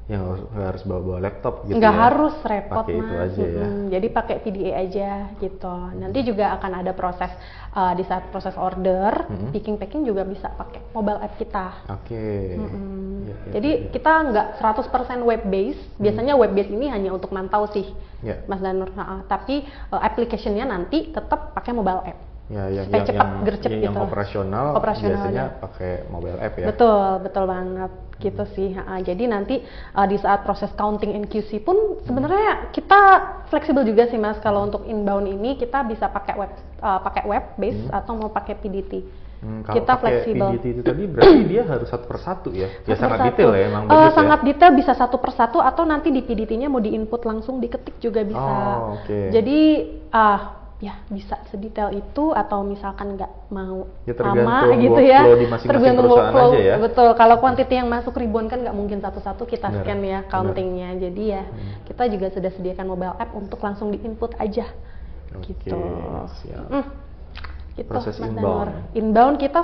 ya nggak harus bawa laptop gitu
nggak
ya.
harus repot
Pakai itu
Mas.
aja ya.
Jadi pakai PDA aja gitu. Nanti juga akan ada proses di saat proses order, packing juga bisa pakai mobile app kita.
Oke. Ya,
Jadi kita nggak 100% web base. Biasanya web base ini hanya untuk mantau sih,
Ya.
Mas Danur. Tapi application-nya nanti tetap pakai mobile app.
Ya,
Supaya cepat, gercep
yang
gitu.
operasional
ya.
biasanya pakai mobile app ya.
Betul banget gitu sih. Jadi nanti di saat proses counting and QC pun sebenarnya kita fleksibel juga sih Mas. Kalau untuk inbound ini kita bisa pakai web base atau mau pakai PDT.
Kalau
Kita
pakai
fleksibel.
PDT itu tadi berarti dia harus satu persatu ya. Ya
Satu
sangat
persatu.
detail ya emang bagus
Sangat
ya.
detail, bisa satu persatu atau nanti di PDT-nya mau diinput langsung diketik juga bisa.
Oh, oke.
Jadi ya bisa sedetail itu atau misalkan nggak mau
Ya, tergantung
sama gitu ya.
workflow di masing-masing
Tergantung
perusahaan
workflow,
aja ya.
Betul. Kalau quantity yang masuk ribuan kan nggak mungkin satu-satu kita
Benar,
scan ya
benar.
countingnya. Jadi ya kita juga sudah sediakan mobile app untuk langsung diinput aja.
Oke,
Gitu.
siap.
Gitu,
Proses
Mas
inbound.
Danur. Inbound kita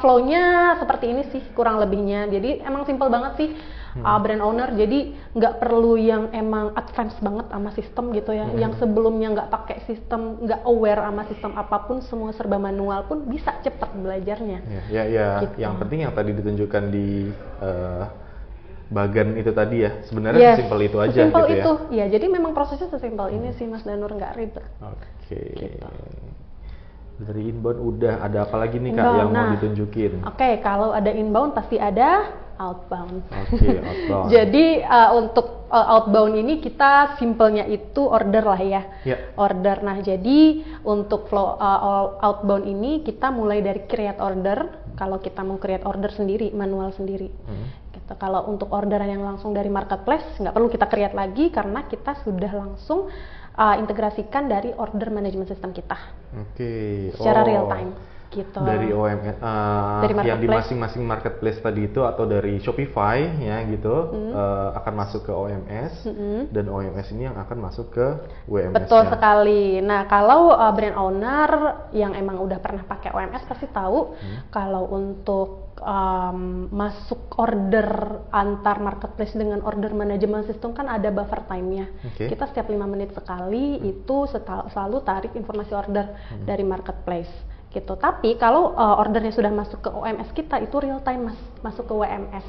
flow-nya seperti ini sih kurang lebihnya. Jadi emang simple banget sih brand owner. Jadi nggak perlu yang emang advance banget sama sistem gitu ya. Yang sebelumnya nggak pakai sistem, nggak aware sama sistem apapun, semua serba manual pun bisa cepet belajarnya.
Ya.
Gitu.
Yang penting yang tadi ditunjukkan di bagan itu tadi ya. Sebenarnya sesimpel itu aja
Sesimpel
gitu
itu.
ya.
Ya, jadi memang prosesnya sesimpel ini sih Mas Danur, nggak ribet.
Oke.
Gitu.
Dari inbound udah, ada apa lagi nih Kak
Inbound,
yang mau
nah.
ditunjukin?
Oke, kalau ada inbound pasti ada outbound.
Oke, outbound.
Jadi untuk outbound ini kita simpelnya itu order lah ya.
Ya.
Order. Nah, jadi untuk flow outbound ini kita mulai dari create order. Kalau kita mau create order sendiri, manual sendiri. Gitu. Kalau untuk orderan yang langsung dari marketplace nggak perlu kita create lagi karena kita sudah langsung integrasikan dari order management system kita.
Oke.
Secara real time. Gitu.
Dari OMS
Dari
yang di
marketplace.
masing-masing marketplace tadi itu atau dari Shopify ya gitu akan masuk ke OMS dan OMS ini yang akan masuk ke WMS.
Betul sekali. Nah, kalau brand owner yang emang udah pernah pakai OMS pasti tahu kalau untuk masuk order antar marketplace dengan order management system kan ada buffer time-nya.
Oke.
Kita setiap 5 menit sekali itu selalu tarik informasi order dari marketplace. Gitu. Tapi kalau ordernya sudah masuk ke OMS kita itu real time masuk ke WMS.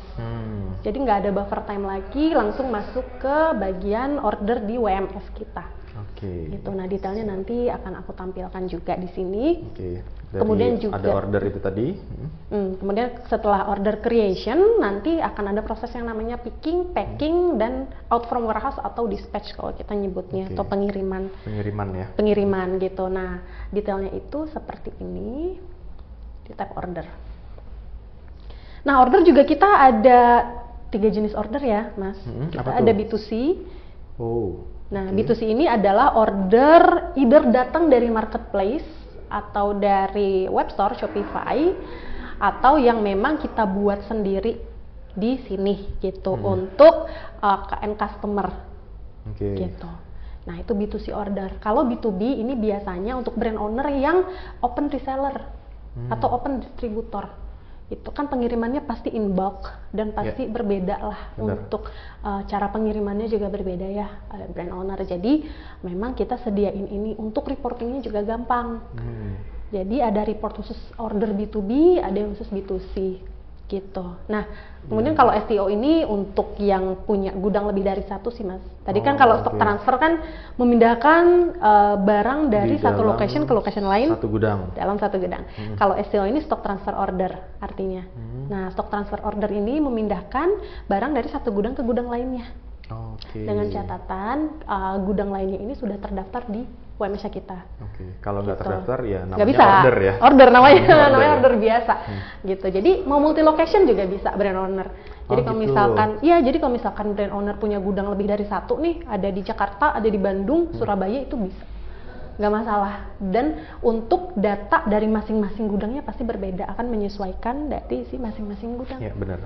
Jadi nggak ada buffer time lagi, langsung masuk ke bagian order di WMS kita.
Oke.
Gitu. Nah, detailnya nanti akan aku tampilkan juga di sini.
Oke.
Kemudian juga
ada order itu tadi.
Kemudian setelah order creation nanti akan ada proses yang namanya picking, packing, dan out from warehouse atau dispatch kalau kita nyebutnya, atau pengiriman.
Pengiriman ya.
Pengiriman gitu. Nah, detailnya itu seperti ini di tab order. Nah, order juga kita ada 3 jenis order ya, Mas. Kita ada B2C.
Oh.
Nah, B2C ini adalah order either datang dari marketplace atau dari web store Shopify, atau yang memang kita buat sendiri di sini gitu untuk ke end customer. Gitu. Nah, itu B2C order. Kalau B2B ini biasanya untuk brand owner yang open reseller atau open distributor. Itu kan pengirimannya pasti in bulk dan pasti berbeda lah. Untuk cara pengirimannya juga berbeda ya, brand owner. Jadi memang kita sediain ini untuk reportingnya juga gampang. Jadi ada report khusus order B2B, ada yang khusus B2C gitu. Nah, kemudian kalau STO ini untuk yang punya gudang lebih dari 1 sih, Mas. Tadi kan kalau stock transfer kan memindahkan barang dari satu location ke location lain dalam satu gudang. Kalau STO ini stock transfer order artinya. Nah, stock transfer order ini memindahkan barang dari satu gudang ke gudang lainnya. Dengan catatan gudang lainnya ini sudah terdaftar di WMS kita.
Kalau nggak terdaftar ya namanya
nggak bisa.
Order ya.
Order namanya order biasa. Gitu. Jadi mau multi location juga bisa brand owner. Jadi kalau misalkan brand owner punya gudang lebih dari 1 nih, ada di Jakarta, ada di Bandung, Surabaya, itu bisa. Nggak masalah. Dan untuk data dari masing-masing gudangnya pasti berbeda, akan menyesuaikan dari si masing-masing gudang.
Ya, benar.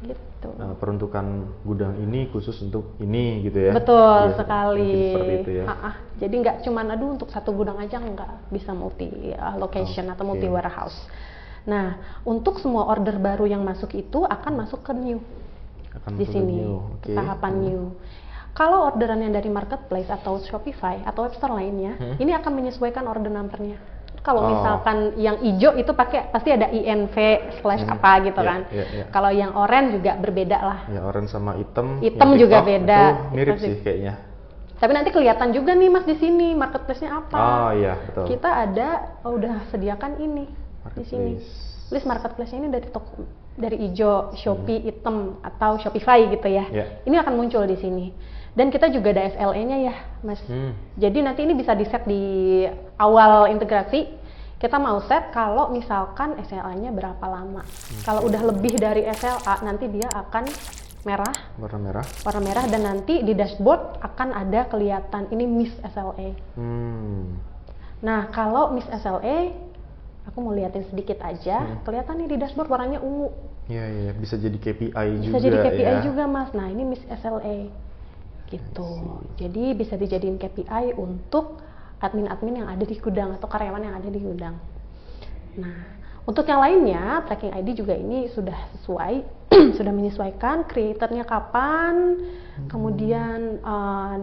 Gitu.
Peruntukan gudang ini khusus untuk ini gitu ya.
Betul sekali.
Seperti itu ya.
Jadi nggak cuma untuk satu gudang aja, nggak bisa multi location atau multi warehouse. Nah, untuk semua order baru yang masuk itu akan masuk ke new. Di sini tahapan new. Kalau orderan yang dari marketplace atau Shopify atau web store lainnya, ini akan menyesuaikan order number-nya. Kalau misalkan yang hijau itu pasti ada INV / apa gitu kan. Kalau yang oranye juga berbeda lah.
Ya, oranye sama hitam.
Hitam juga beda.
Itu mirip sih kayaknya.
Tapi nanti kelihatan juga nih, Mas, di sini marketplace-nya apa.
Iya, betul.
Kita udah sediakan ini di sini. List marketplace-nya ini dari hijau, Shopee, hitam atau Shopify gitu ya. Ini akan muncul di sini. Dan kita juga ada SLA-nya ya, Mas. Jadi nanti ini bisa di-set di awal integrasi. Kita mau set kalau misalkan SLA-nya berapa lama. Kalau udah lebih dari SLA, nanti dia akan warna merah, dan nanti di dashboard akan ada kelihatan ini miss SLA. Nah, kalau miss SLA, aku mau liatin sedikit aja, kelihatan nih di dashboard warnanya ungu.
Iya, bisa jadi KPI juga.
Bisa jadi KPI juga, Mas. Nah, ini miss SLA. Gitu. Jadi bisa dijadiin KPI untuk admin-admin yang ada di gudang atau karyawan yang ada di gudang. Nah, untuk yang lainnya, tracking ID juga ini sudah sesuai, sudah menyesuaikan creatornya kapan, kemudian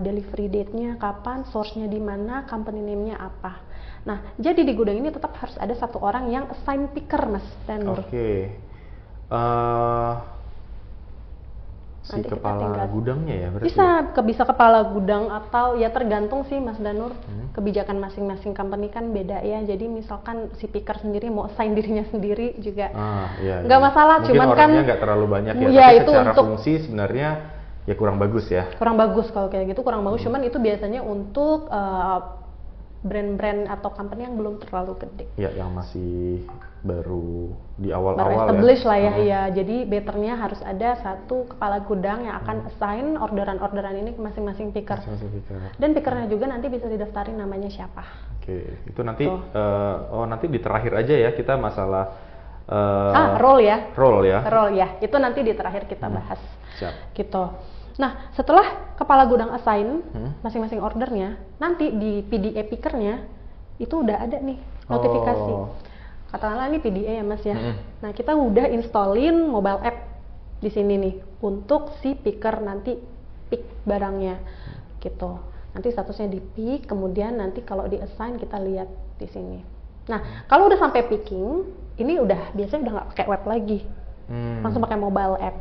delivery date-nya kapan, source-nya di mana, company name-nya apa. Nah, jadi di gudang ini tetap harus ada satu orang yang assign picker, Mas Danur.
Si kepala gudangnya ya berarti?
Bisa kepala gudang atau ya tergantung sih, Mas Danur. Kebijakan masing-masing company kan beda ya. Jadi misalkan si picker sendiri mau assign dirinya sendiri juga nggak masalah.
Mungkin
cuman
orangnya
kan
nggak terlalu banyak ya,
ya
tapi
itu
secara
untuk
fungsi sebenarnya ya kurang bagus ya.
Kurang bagus kalau kayak gitu, kurang bagus. Cuman itu biasanya untuk brand-brand atau company yang belum terlalu gede.
Ya, yang masih baru di awal-awal
baru establish lah ya. Jadi betternya harus ada satu kepala gudang yang akan assign orderan-orderan ini ke masing-masing picker. Dan pickernya juga nanti bisa didaftarin namanya siapa.
Itu nanti nanti di terakhir aja ya kita masalah
role ya.
Role ya.
Itu nanti di terakhir kita bahas. Siap. Gitu. Nah, setelah kepala gudang assign masing-masing ordernya, nanti di PDA pickernya itu udah ada nih notifikasi. Katakanlah ini PDA ya, Mas ya. Nah, kita udah installin mobile app di sini nih untuk si picker nanti pick barangnya gitu. Nanti statusnya di pick, kemudian nanti kalau di assign kita lihat di sini. Nah, kalau udah sampai picking, ini biasanya udah nggak pakai web lagi, langsung pakai mobile app.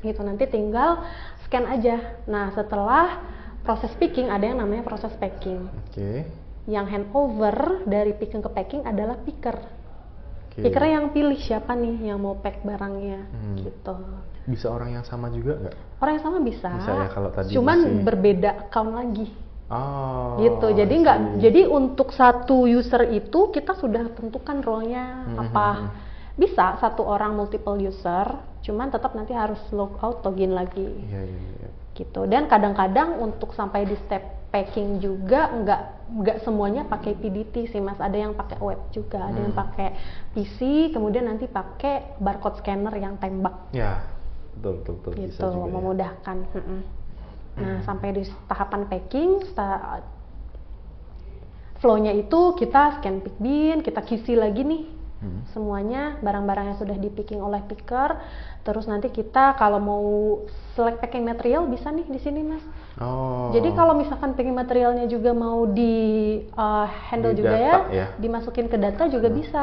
Gitu, nanti tinggal scan aja. Nah, setelah proses picking ada yang namanya proses packing.
Oke.
Yang handover dari picking ke packing adalah picker.
Oke.
Picker yang pilih siapa nih yang mau pack barangnya, gitu.
Bisa orang yang sama juga nggak?
Orang yang sama bisa.
Bisa ya, kalau tadi
cuman
masih-
berbeda account lagi.
Oh.
Gitu. Jadi
I
nggak,
see.
jadi untuk satu user itu kita sudah tentukan role-nya apa. Bisa satu orang multiple user, cuman tetap nanti harus log out, login lagi.
Iya, iya, iya.
Gitu. Dan kadang-kadang untuk sampai di step packing juga nggak semuanya pakai PDT sih Mas, ada yang pakai web juga, ada yang pakai PC, kemudian nanti pakai barcode scanner yang tembak
Ya, betul bisa
gitu,
juga ya.
memudahkan. Nah, sampai di tahapan packing, flow-nya itu kita scan pick bin, kita QC lagi nih semuanya barang-barang yang sudah di picking oleh picker. Terus nanti kita kalau mau select packing material bisa nih di sini Mas.
Oh.
Jadi kalau misalkan packing materialnya juga mau di handle
Di
juga
data, ya.
dimasukin ke data juga bisa.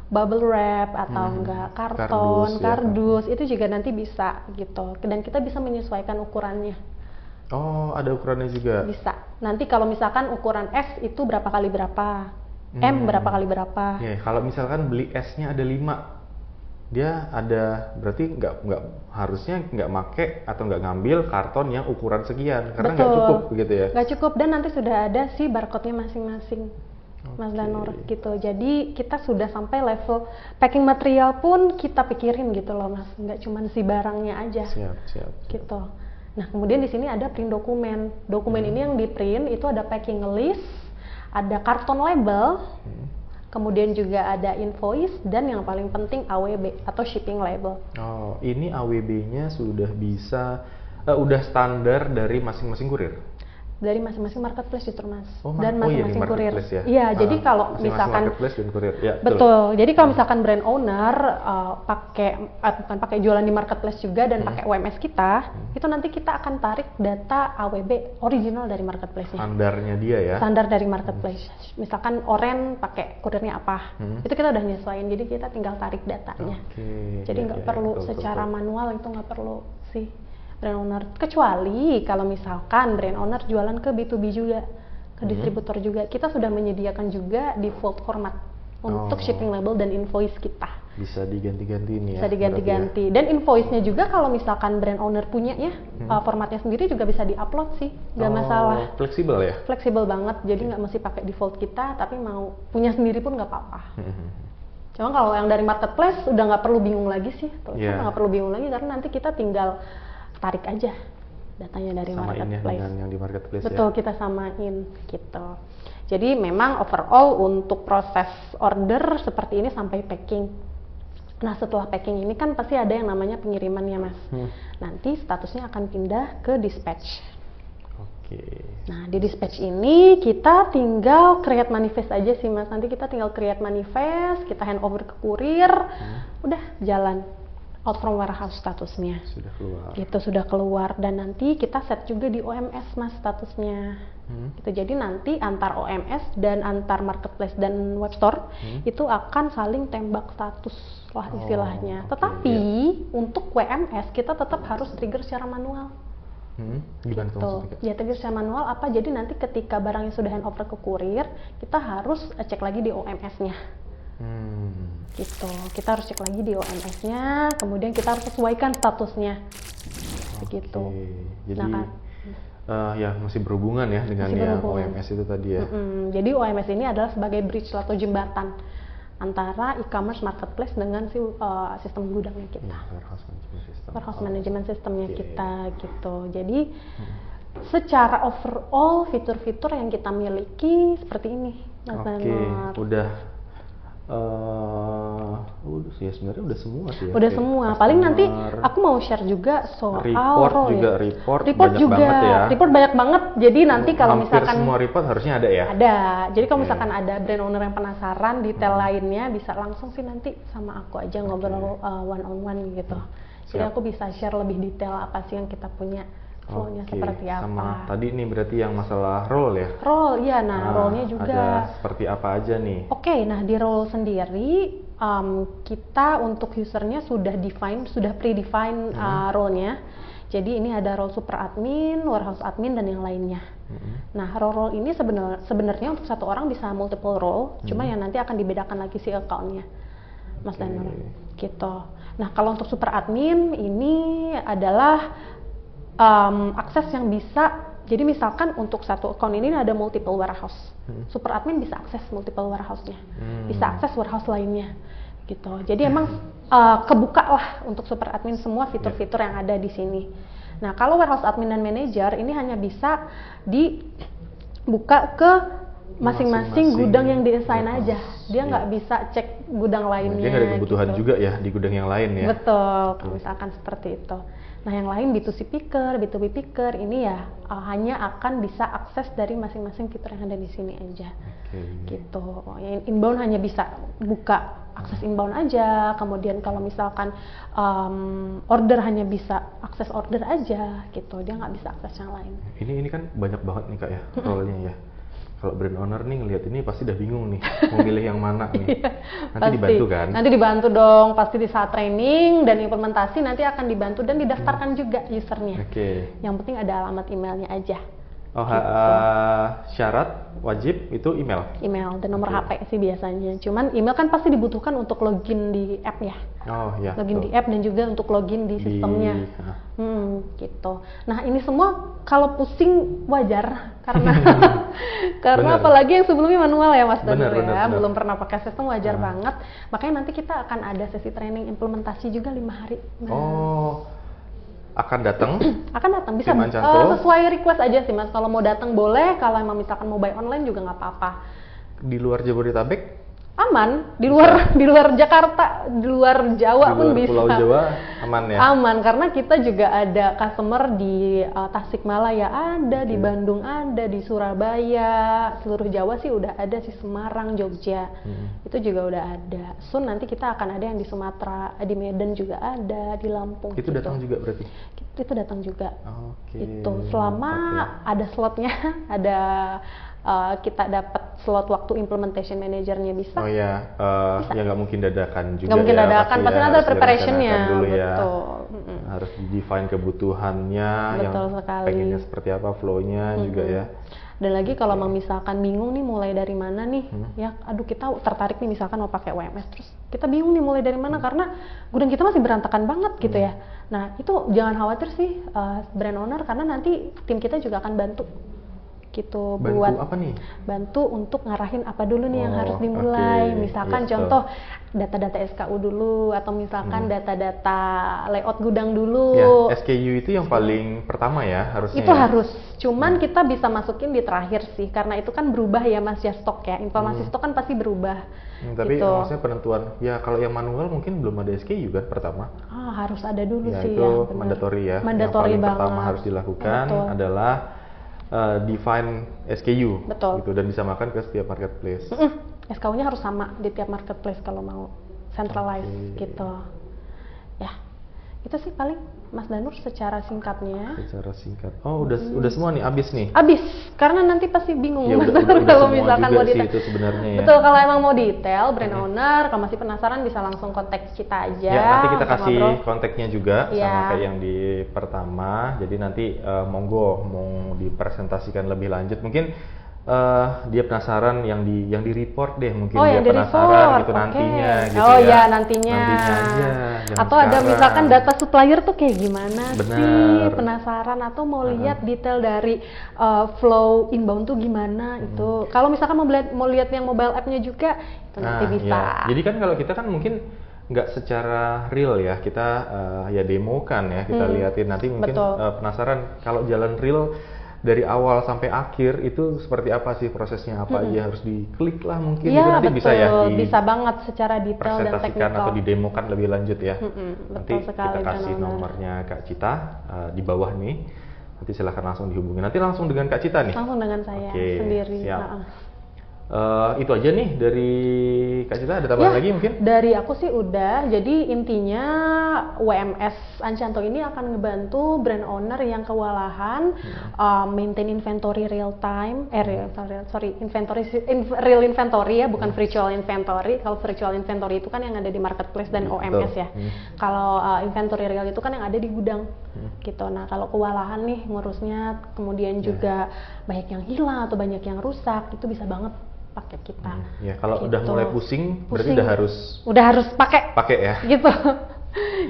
Bubble wrap atau enggak
Kardus,
karton,
ya.
kardus, itu juga nanti bisa gitu. Dan kita bisa menyesuaikan ukurannya.
Oh, ada ukurannya juga.
Bisa. Nanti kalau misalkan ukuran S itu berapa kali berapa, M berapa kali berapa.
Ya, kalau misalkan beli S-nya ada 5, dia ada berarti nggak harusnya nggak make atau nggak ngambil karton yang ukuran sekian karena nggak
Betul.
cukup begitu ya.
Nggak cukup, dan nanti sudah ada sih barcode-nya masing-masing. Mas
Oke.
Danur gitu. Jadi kita sudah sampai level packing material pun kita pikirin gitu loh Mas. Nggak cuma si barangnya aja.
Siap.
Gitu. Nah, kemudian di sini ada print dokumen. Dokumen ini yang di print itu ada packing list, ada karton label, kemudian juga ada invoice, dan yang paling penting AWB atau shipping label.
Oh, ini AWB-nya sudah bisa udah standar dari masing-masing kurir.
Dari masing-masing marketplace justru Mas.
Oh,
Dan
oh iya, di
masing-masing kurir.
marketplace ya.
Iya, jadi kalau
Masing-masing
misalkan
marketplace dan kurir. Ya,
betul. Jadi kalau misalkan brand owner bukan pakai jualan di marketplace juga dan pakai WMS kita, itu nanti kita akan tarik data AWB original dari marketplace-nya.
Standarnya dia ya.
Standar dari marketplace. Misalkan Oren pakai kurirnya apa, itu kita udah nyesuaiin. Jadi kita tinggal tarik datanya.
Oke.
Jadi
Ya,
nggak
ya,
perlu
betul,
secara
betul.
manual, itu nggak perlu sih brand owner. Kecuali kalau misalkan brand owner jualan ke B2B juga, ke distributor juga, kita sudah menyediakan juga default format untuk shipping label dan invoice kita.
Bisa diganti-ganti nih ya.
Bisa diganti-ganti. Dan invoice-nya juga kalau misalkan brand owner punya ya, formatnya sendiri juga bisa di-upload sih, nggak masalah.
Fleksibel ya.
Fleksibel banget, jadi nggak mesti pakai default kita, tapi mau punya sendiri pun nggak apa-apa. Cuma kalau yang dari marketplace udah nggak perlu bingung lagi sih,
Iya.
nggak perlu bingung lagi karena nanti kita tinggal tarik aja datanya dari
Samain ya
marketplace.
dengan yang di marketplace
Betul,
ya.
kita samain gitu. Jadi memang overall untuk proses order seperti ini sampai packing. Nah, setelah packing ini kan pasti ada yang namanya pengiriman ya Mas. Nanti statusnya akan pindah ke dispatch.
Oke.
Nah, di dispatch ini kita tinggal create manifest aja sih Mas. Nanti kita tinggal create manifest, kita hand over ke kurir, udah jalan. Out from warehouse statusnya.
Sudah keluar.
Itu sudah keluar, dan nanti kita set juga di OMS Mas statusnya. Gitu. Jadi nanti antar OMS dan antar marketplace dan webstore itu akan saling tembak status lah istilahnya.
oke,
Tetapi untuk WMS kita tetap harus trigger secara manual.
Gimana tuh
Gitu.
maksudnya?
Ya, trigger secara manual apa? Jadi nanti ketika barangnya sudah hand over ke kurir, kita harus cek lagi di OMS-nya. Gitu. Kita harus cek lagi di OMS-nya, kemudian kita harus sesuaikan statusnya. Begitu.
Oke. Jadi
Nah, kan.
ya masih berhubungan ya dengan
Masih
yang
berhubungan.
OMS itu tadi ya.
Jadi OMS ini adalah sebagai bridge atau jembatan antara e-commerce marketplace dengan si sistem gudangnya kita.
Warehouse management system.
Warehouse management systemnya
Oke.
kita gitu. Jadi secara overall fitur-fitur yang kita miliki seperti ini, Mas
Oke,
Danur.
udah ya sebenarnya udah semua sih ya.
Udah
Kayak
semua. Paling nanti
customer,
aku mau share juga soal
report
role
juga,
ya.
report banyak
juga.
banget ya.
Report banyak banget. Jadi nanti kalau
Hampir
misalkan
semua report harusnya ada ya.
ada. Jadi kalau
Oke.
misalkan ada brand owner yang penasaran detail lainnya, bisa langsung sih nanti sama aku aja ngobrol one on one gitu. Jadi
Siap.
aku bisa share lebih detail apa sih yang kita punya, flow-nya
Oke,
seperti apa.
sama tadi nih berarti yang masalah role ya.
Role, iya. Nah, role-nya juga.
Ada seperti apa aja nih?
Oke, nah di role sendiri kita untuk usernya sudah define, sudah pre-define role-nya. Jadi ini ada role super admin, warehouse admin, dan yang lainnya. Nah, role-role ini sebenarnya untuk satu orang bisa multiple role, cuma yang nanti akan dibedakan lagi si account-nya, Mas Danur. Gitu. Nah, kalau untuk super admin ini adalah akses yang bisa, jadi misalkan untuk satu account ini ada multiple warehouse. Super admin bisa akses multiple warehouse-nya, bisa akses warehouse lainnya. Gitu. Jadi emang kebuka lah untuk super admin semua fitur-fitur yang ada di sini. Nah, kalau warehouse admin dan manager ini hanya bisa dibuka ke masing-masing gudang yang di-assign aja. Dia nggak bisa cek gudang lainnya.
Dia nggak ada kebutuhan juga ya di gudang yang lain ya.
Betul, kalau misalkan seperti itu. Nah, yang lain B2C picker, B2B picker ini ya hanya akan bisa akses dari masing-masing fitur yang ada di sini aja. Gitu. Yang inbound hanya bisa buka akses inbound aja. Kemudian kalau misalkan order hanya bisa akses order aja gitu. Dia nggak bisa akses yang lain.
Ini kan banyak banget nih Kak ya role-nya ya. Kalau brand owner nih ngelihat ini pasti udah bingung nih mau milih yang mana nih. Nanti
pasti
dibantu kan?
Nanti dibantu dong, pasti di saat training dan implementasi nanti akan dibantu dan didaftarkan juga usernya. Yang penting ada alamat emailnya aja.
Oh, syarat wajib itu email?
Email dan nomor HP sih biasanya. Cuman email kan pasti dibutuhkan untuk login di app ya.
Oh ya.
Login di app dan juga untuk login di sistemnya. Gitu. Nah, ini semua kalau pusing wajar karena karena apalagi yang sebelumnya manual ya Mas Danur ya. Belum pernah pakai sistem, wajar banget. Makanya nanti kita akan ada sesi training implementasi juga 5 hari.
Akan datang?
Akan datang, bisa sesuai request aja sih Mas. Kalau mau datang boleh, kalau emang misalkan mau buy online juga nggak apa-apa.
Di luar Jabodetabek?
Aman, di luar Jakarta, di luar Jawa pun bisa.
Pulau Jawa aman ya?
Aman, karena kita juga ada customer di Tasikmalaya ada, di Bandung ada, di Surabaya, seluruh Jawa sih udah ada sih, Semarang, Jogja, itu juga udah ada. Soon nanti kita akan ada yang di Sumatera, di Medan juga ada, di Lampung.
Itu gitu. Datang juga berarti?
Itu datang juga. Itu selama ada slotnya, ada kita dapat slot waktu implementation manajernya bisa.
Oh ya, ya nggak mungkin dadakan juga.
Nggak mungkin dadakan, pasti ada preparationnya.
Dulu
betul.
Harus define kebutuhannya,
betul
yang
sekali.
pengennya seperti apa, flow-nya juga ya.
Dan lagi kalau misalkan bingung nih mulai dari mana nih, ya aduh kita tertarik nih misalkan mau pakai WMS, terus kita bingung nih mulai dari mana karena gudang kita masih berantakan banget gitu ya. Nah itu jangan khawatir sih brand owner, karena nanti tim kita juga akan bantu gitu.
Bantu apa nih?
Bantu untuk ngarahin apa dulu nih yang harus dimulai. Misalkan contoh data-data SKU dulu, atau misalkan data-data layout gudang dulu.
Ya, SKU itu yang paling pertama ya harusnya.
Itu harus. Cuman kita bisa masukin di terakhir sih, karena itu kan berubah ya Mas ya, stok ya. Informasi stok kan pasti berubah.
Tapi
gitu.
maksudnya penentuan, ya kalau yang manual mungkin belum ada SKU kan pertama.
Harus ada dulu
ya,
sih
itu
ya.
mandatory ya.
Mandatory
yang paling
banget.
Pertama harus dilakukan adalah define SKU.
Betul.
Gitu, dan disamakan ke setiap marketplace.
SKU-nya harus sama di tiap marketplace kalau mau centralize gitu. Ya, itu sih paling Mas Danur secara singkatnya.
Secara singkat. Oh, udah semua nih, abis nih.
Abis, karena nanti pasti bingung
ya,
Mas Danur kalau misalkan mau detail.
Itu sebenarnya ya.
Betul, kalau emang mau detail brand owner, kalau masih penasaran bisa langsung kontak kita aja.
Ya, nanti kita kasih kontaknya juga sama kayak yang di pertama. Jadi nanti monggo mau dipresentasikan lebih lanjut. Mungkin dia penasaran yang di report deh, mungkin dia penasaran gitu nantinya gitu
ya.
Ya
nantinya
aja.
Atau ada misalkan data supplier tuh kayak gimana sih, penasaran, atau mau lihat detail dari flow inbound tuh gimana itu. Kalau misalkan mau lihat yang mobile app-nya juga itu nanti bisa.
Ya. Jadi kan kalau kita kan mungkin nggak secara real ya, kita ya demokan ya, kita liatin nanti mungkin penasaran kalau jalan real dari awal sampai akhir itu seperti apa sih prosesnya, apa aja harus diklik lah mungkin itu nanti bisa ya
bisa banget secara detail dan teknikal
atau didemokan lebih lanjut ya. Nanti
sekali,
kita kasih nomornya Kak Cita di bawah nih, nanti silahkan langsung dihubungi, nanti langsung dengan Kak Cita nih.
Langsung dengan saya sendiri.
Siap. Itu aja nih dari Kak Cita, ada tambahan lagi mungkin?
Dari aku sih udah. Jadi intinya WMS Anchanto ini akan ngebantu brand owner yang kewalahan maintain inventory real time, real inventory ya, bukan virtual inventory. Kalau virtual inventory itu kan yang ada di marketplace dan OMS ya. Kalau inventory real itu kan yang ada di gudang gitu. Nah kalau kewalahan nih ngurusnya, kemudian juga banyak yang hilang atau banyak yang rusak, itu bisa banget pakai kita.
Ya, kalau
gitu.
udah mulai pusing, berarti udah harus pakai ya.
Gitu.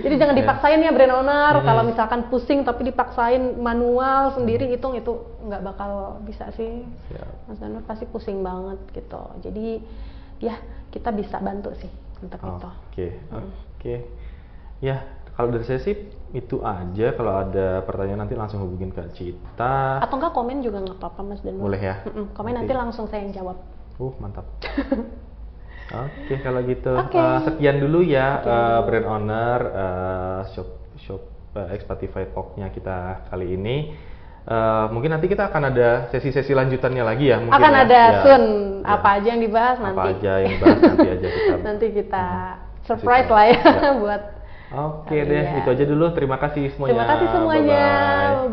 Jadi jangan dipaksain ya brand owner. Kalau misalkan pusing tapi dipaksain manual sendiri itu nggak bakal bisa sih. Mas Danur pasti pusing banget gitu. Jadi ya kita bisa bantu sih untuk itu.
Oke. Ya, kalau dari saya sih itu aja. Kalau ada pertanyaan nanti langsung hubungin Kak Cita.
Atau enggak komen juga nggak apa-apa Mas Danur.
Boleh ya?
Komen nanti langsung saya yang jawab.
Mantap. Oke, kalau gitu sekian dulu ya brand owner Spotify Talk-nya kita kali ini. Mungkin nanti kita akan ada sesi-sesi lanjutannya lagi ya. Mungkin
ada soon. Apa aja yang dibahas nanti.
Apa aja yang dibahas nanti aja kita.
Nanti kita surprise lah ya buat.
Oke deh, itu aja dulu. Terima kasih semuanya.
Terima kasih semuanya.
Bye-bye.